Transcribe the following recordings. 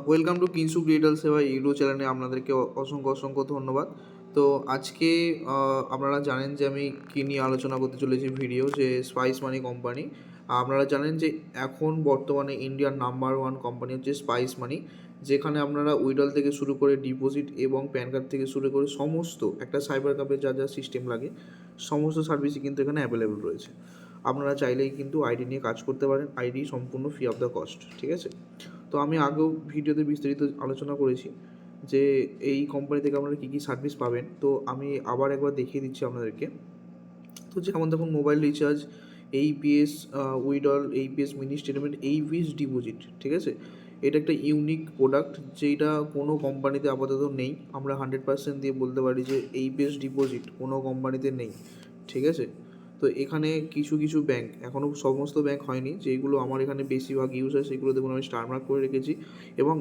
Welcome to কিনসু digital সেবা YouTube চ্যানেলে আপনাদেরকে অসংখ্য অসংখ্য ধন্যবাদ। তো আজকে আপনারা জানেন যে আমি কী নিয়ে আলোচনা করতে চলেছি ভিডিও, যে স্পাইস মানি কোম্পানি। আপনারা জানেন যে এখন বর্তমানে ইন্ডিয়ার নাম্বার ওয়ান কোম্পানি হচ্ছে স্পাইস মানি, যেখানে আপনারা উইড্রল থেকে শুরু করে ডিপোজিট এবং প্যান কার্ড থেকে শুরু করে সমস্ত একটা সাইবার ক্যাফে যা যা সিস্টেম লাগে সমস্ত সার্ভিসই কিন্তু এখানে অ্যাভেলেবেল রয়েছে। আপনারা চাইলেই কিন্তু আইডি নিয়ে কাজ করতে পারেন, আইডি সম্পূর্ণ ফ্রি অফ দ্য কস্ট, ঠিক আছে। তো আমি আগেও ভিডিওতে বিস্তারিত আলোচনা করেছি যে এই কোম্পানি থেকে আপনারা কী কী সার্ভিস পাবেন। তো আমি আবার একবার দেখিয়ে দিচ্ছি আপনাদেরকে। তো যেমন দেখুন, mobile recharge, AEPS withdrawal, AEPS mini statement, AEPS deposit, ঠিক আছে। এটা একটা ইউনিক প্রোডাক্ট যেটা কোনো কোম্পানিতে আপাতত নেই। আমরা 100% দিয়ে বলতে পারি যে এইপিএস ডিপোজিট কোনো কোম্পানিতে নেই, ঠিক আছে। তো এখানে কিছু কিছু ব্যাংক, এখনও সমস্ত ব্যাংক হয়নি, যেগুলো আমার এখানে বেশিরভাগ ইউজ হয় সেগুলো দেখুন আমি স্টার মার্ক করে রেখেছি। এবং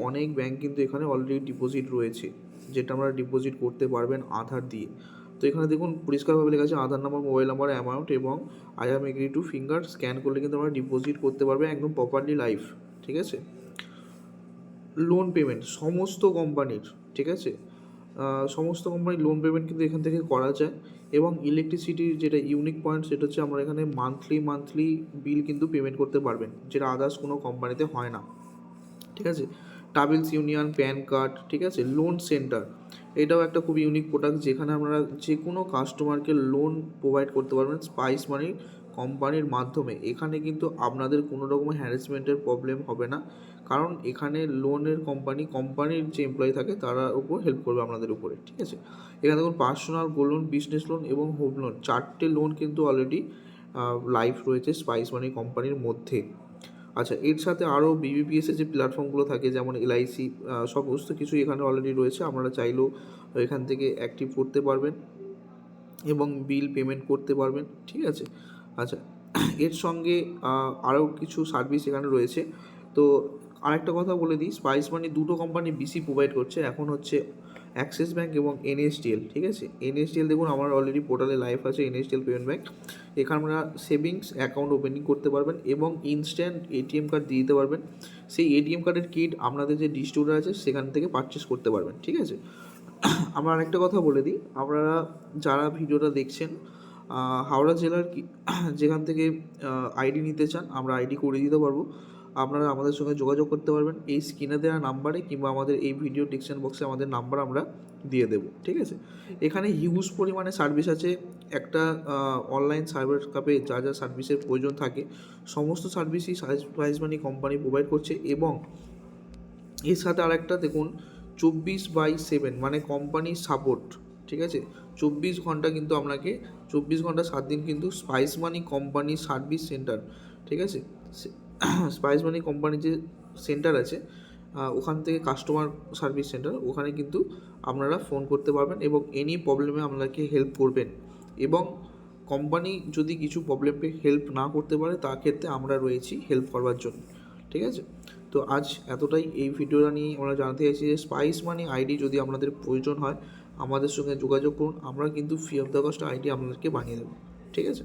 অনেক ব্যাংক কিন্তু এখানে অলরেডি ডিপোজিট রয়েছে, যেটা আমরা ডিপোজিট করতে পারবেন আধার দিয়ে। তো এখানে দেখুন পরিষ্কারভাবে লেখা আছে আধার নাম্বার, মোবাইল নাম্বার, অ্যামাউন্ট এবং I am agree to finger scan করলে কিন্তু আমরা ডিপোজিট করতে পারবে একদম প্রপারলি লাইভ, ঠিক আছে। লোন পেমেন্ট সমস্ত কোম্পানির, ঠিক আছে, সমস্ত কোম্পানির লোন পেমেন্ট কিন্তু এখান থেকে করা যায়। এবং ইলেকট্রিসিটির যেটা ইউনিক পয়েন্ট সেটা হচ্ছে আমরা এখানে মান্থলি বিল কিন্তু পেমেন্ট করতে পারবেন, যেটা আদার্স কোনো কোম্পানিতে হয় না, ঠিক আছে। ট্রাভেলস ইউনিয়ন, প্যান কার্ড, ঠিক আছে। লোন সেন্টার, এটাও একটা খুব ইউনিক প্রোডাক্ট, যেখানে আপনারা যে কোনো কাস্টমারকে লোন প্রোভাইড করতে পারবেন স্পাইস মানি কোম্পানির মাধ্যমে। এখানে কিন্তু আপনাদের কোনো রকমের হ্যারাসমেন্টের প্রবলেম হবে না, কারণ এখানে লোনের কোম্পানির যে এমপ্লয়ি থাকে তারা উপর হেল্প করবে আপনাদের উপরে, ঠিক আছে। এখানে দেখুন personal gold loan, business loan এবং হোম লোন, 4টে লোন কিন্তু অলরেডি লাইভ রয়েছে স্পাইস মানি কোম্পানির মধ্যে। আচ্ছা, এর সাথে আরও বিবিপিএসের যে প্ল্যাটফর্মগুলো থাকে যেমন এলআইসি, সমস্ত কিছুই এখানে অলরেডি রয়েছে। আপনারা চাইলেও এখান থেকে অ্যাক্টিভ করতে পারবেন এবং বিল পেমেন্ট করতে পারবেন, ঠিক আছে। আচ্ছা, এর সঙ্গে আরও কিছু সার্ভিস এখানে রয়েছে। তো আরেকটা কথা বলে দিই, স্পাইস মানি দুটো কোম্পানি বেশি প্রোভাইড করছে এখন, হচ্ছে অ্যাক্সিস ব্যাঙ্ক এবং এনএসডিএল, ঠিক আছে। এনএসডিএল দেখুন আমার অলরেডি পোর্টালে লাইভ আছে, এনএসডিএল পেমেন্ট ব্যাঙ্ক। এখানে আপনারা সেভিংস অ্যাকাউন্ট ওপেনিং করতে পারবেন এবং ইনস্ট্যান্ট এটিএম কার্ড দিয়ে দিতে পারবেন। সেই এটিএম কার্ডের কিট আপনাদের যে ডিস্ট্রিবিউটার আছে সেখান থেকে পারচেস করতে পারবেন, ঠিক আছে। আমরা আরেকটা কথা বলে দিই, আপনারা যারা ভিডিওটা দেখছেন হাওড়া জেলার যেখান থেকে আইডি নিতে চান আমরা আইডি করে দিতে পারবো। আপনারা আমাদের সঙ্গে যোগাযোগ করতে পারবেন এই স্ক্রিনে দেওয়া নাম্বারে, কিংবা আমাদের এই ভিডিও ডিসক্রিপশন বক্সে আমাদের নাম্বার আমরা দিয়ে দেবো, ঠিক আছে। এখানে হিউজ পরিমাণে সার্ভিস আছে। একটা অনলাইন সার্ভার কাপে যা যা সার্ভিসের প্রয়োজন থাকে সমস্ত সার্ভিসই স্পাইস মানি কোম্পানি প্রোভাইড করছে। এবং এর সাথে আরেকটা দেখুন 24/7 মানে কোম্পানির সাপোর্ট, ঠিক আছে। 24 ঘন্টা কিন্তু আপনাকে 24 ঘন্টা 7 দিন কিন্তু স্পাইস মানি কোম্পানির সার্ভিস সেন্টার, ঠিক আছে। স্পাইস মানি কোম্পানির যে সেন্টার আছে ওখান থেকে কাস্টমার সার্ভিস সেন্টার, ওখানে কিন্তু আপনারা ফোন করতে পারবেন এবং এনি প্রবলেমে আপনাকে হেল্প করবেন। এবং কোম্পানি যদি কিছু প্রবলেমে হেল্প না করতে পারে তার ক্ষেত্রে আমরা রয়েছি হেল্প করবার জন্য, ঠিক আছে। তো আজ এতটাই, এই ভিডিওটা নিয়ে আমরা জানতে চাইছি যে স্পাইস মানি আইডি যদি আপনাদের প্রয়োজন হয় আমাদের সঙ্গে যোগাযোগ করুন, আমরা কিন্তু free of the cost ID আপনাদেরকে বানিয়ে দেবো, ঠিক আছে।